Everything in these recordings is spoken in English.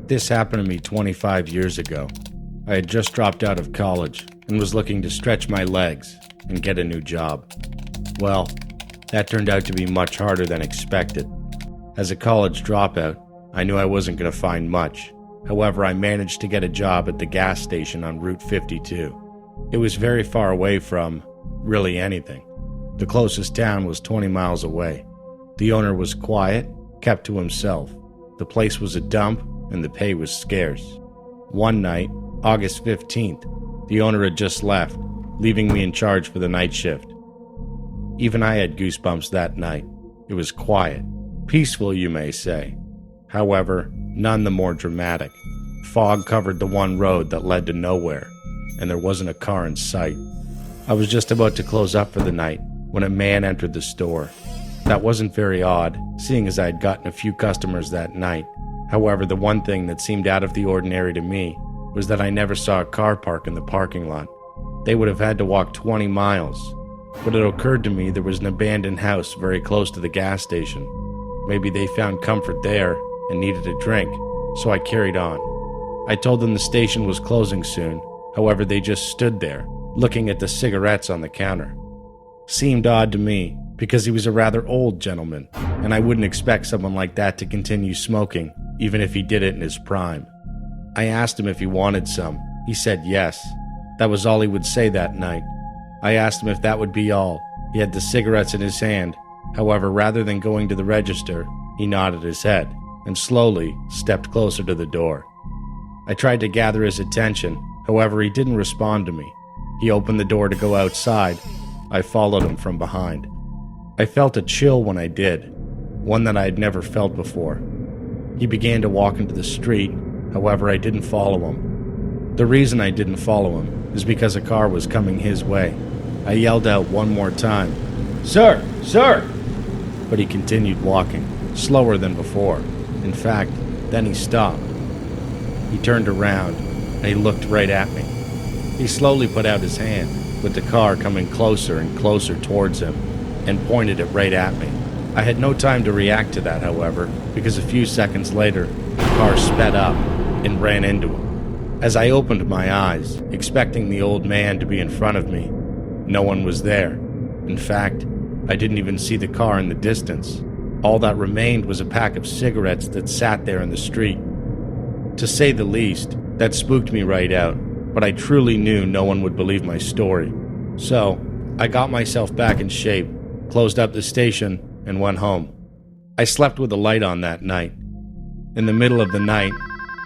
This happened to me 25 years ago. I had just dropped out of college and was looking to stretch my legs and get a new job. Well, that turned out to be much harder than expected. As a college dropout, I knew I wasn't going to find much. However, I managed to get a job at the gas station on Route 52. It was very far away from, really, anything. The closest town was 20 miles away. The owner was quiet, kept to himself. The place was a dump, and the pay was scarce. One night, August 15th, the owner had just left, leaving me in charge for the night shift. Even I had goosebumps that night. It was quiet. Peaceful, you may say. However, none the more dramatic. Fog covered the one road that led to nowhere, and there wasn't a car in sight. I was just about to close up for the night when a man entered the store. That wasn't very odd, seeing as I had gotten a few customers that night. However, the one thing that seemed out of the ordinary to me was that I never saw a car park in the parking lot. They would have had to walk 20 miles. But it occurred to me there was an abandoned house very close to the gas station. Maybe they found comfort there and needed a drink, so I carried on. I told them the station was closing soon. However, they just stood there, looking at the cigarettes on the counter. Seemed odd to me, because he was a rather old gentleman, and I wouldn't expect someone like that to continue smoking, even if he did it in his prime. I asked him if he wanted some. He said yes. That was all he would say that night. I asked him if that would be all. He had the cigarettes in his hand. However, rather than going to the register, he nodded his head and slowly stepped closer to the door. I tried to gather his attention. However, he didn't respond to me. He opened the door to go outside. I followed him from behind. I felt a chill when I did, one that I had never felt before. He began to walk into the street. However, I didn't follow him. The reason I didn't follow him is because a car was coming his way. I yelled out one more time, "Sir! Sir!" But he continued walking, slower than before. In fact, then he stopped. He turned around, and he looked right at me. He slowly put out his hand, with the car coming closer and closer towards him, and pointed it right at me. I had no time to react to that, however, because a few seconds later, the car sped up and ran into him. As I opened my eyes, expecting the old man to be in front of me, no one was there. In fact, I didn't even see the car in the distance. All that remained was a pack of cigarettes that sat there in the street. To say the least, that spooked me right out, but I truly knew no one would believe my story. So, I got myself back in shape, closed up the station, and went home. I slept with a light on that night. In the middle of the night,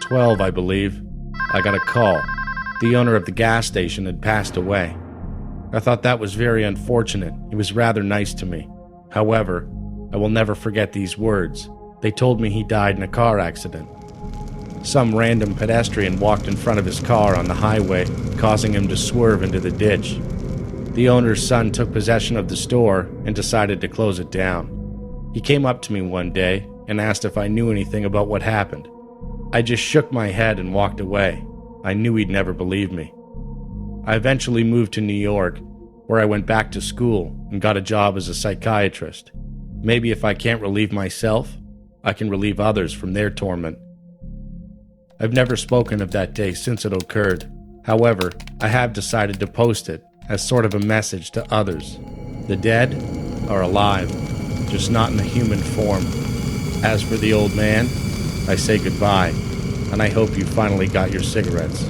12 I believe, I got a call. The owner of the gas station had passed away. I thought that was very unfortunate. He was rather nice to me. However, I will never forget these words. They told me he died in a car accident. Some random pedestrian walked in front of his car on the highway, causing him to swerve into the ditch. The owner's son took possession of the store and decided to close it down. He came up to me one day and asked if I knew anything about what happened. I just shook my head and walked away. I knew he'd never believe me. I eventually moved to New York, where I went back to school and got a job as a psychiatrist. Maybe if I can't relieve myself, I can relieve others from their torment. I've never spoken of that day since it occurred. However, I have decided to post it as sort of a message to others. The dead are alive, just not in a human form. As for the old man, I say goodbye, and I hope you finally got your cigarettes.